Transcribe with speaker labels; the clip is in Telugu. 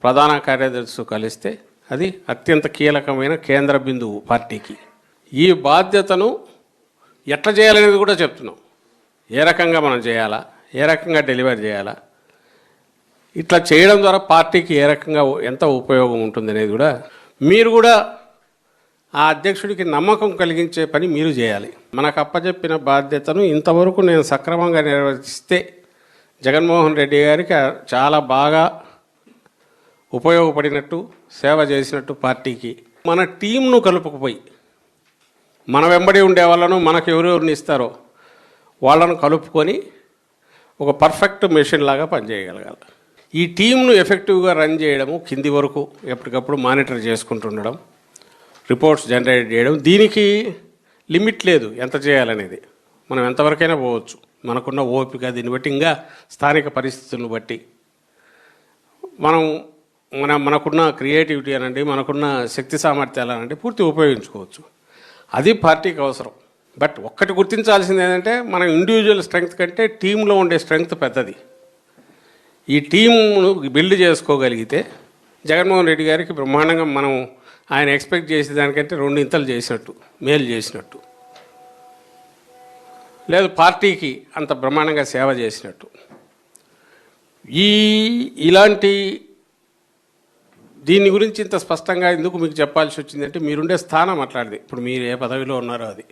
Speaker 1: ప్రధాన కార్యదర్శి కలిస్తే అది అత్యంత కీలకమైన కేంద్ర బిందువు పార్టీకి. ఈ బాధ్యతను ఎట్లా చేయాలనేది కూడా చెప్తున్నాం. ఏ రకంగా మనం చేయాలా, ఏ రకంగా డెలివరీ చేయాలా, ఇట్లా చేయడం ద్వారా పార్టీకి ఏ రకంగా ఎంత ఉపయోగం ఉంటుంది అనేది కూడా మీరు కూడా ఆ అధ్యక్షుడికి నమ్మకం కలిగించే పని మీరు చేయాలి. మనకు అప్పచెప్పిన బాధ్యతను ఇంతవరకు నేను సక్రమంగా నిర్వహిస్తే జగన్మోహన్ రెడ్డి గారికి చాలా బాగా ఉపయోగపడినట్టు, సేవ చేసినట్టు పార్టీకి. మన టీంను కలుపుకుపోయి మన వెంబడి ఉండే వాళ్ళను మనకు ఎవరెవరిని ఇస్తారో వాళ్ళను కలుపుకొని ఒక పర్ఫెక్ట్ మెషిన్ లాగా పనిచేయగలగాలి. ఈ టీంను ఎఫెక్టివ్గా రన్ చేయడము, కింది వరకు ఎప్పటికప్పుడు మానిటర్ చేసుకుంటుండడం, రిపోర్ట్స్ జనరేట్ చేయడం. దీనికి లిమిట్ లేదు ఎంత చేయాలనేది. మనం ఎంతవరకైనా పోవచ్చు మనకున్న ఓపిక, దీన్ని బట్టి ఇంకా స్థానిక పరిస్థితులను బట్టి మనకున్న క్రియేటివిటీ అనండి, మనకున్న శక్తి సామర్థ్యాలు అనండి పూర్తి ఉపయోగించుకోవచ్చు. అది పార్టీకి అవసరం. బట్ ఒక్కటి గుర్తించాల్సింది ఏంటంటే మన ఇండివిజువల్ స్ట్రెంగ్త్ కంటే టీంలో ఉండే స్ట్రెంగ్త్ పెద్దది. ఈ టీంను బిల్డ్ చేసుకోగలిగితే జగన్మోహన్ రెడ్డి గారికి బ్రహ్మాండంగా మనం ఆయన ఎక్స్పెక్ట్ చేసే దానికంటే 2 ఇంతలు చేసినట్టు, మేలు చేసినట్టు, లేదు పార్టీకి అంత బ్రహ్మాండంగా సేవ చేసినట్టు. ఇలాంటి దీని గురించి ఇంత స్పష్టంగా ఎందుకు మీకు చెప్పాల్సి వచ్చిందంటే మీరుండే స్థానం అట్లాంటిది. ఇప్పుడు మీరు ఏ పదవిలో ఉన్నారో అది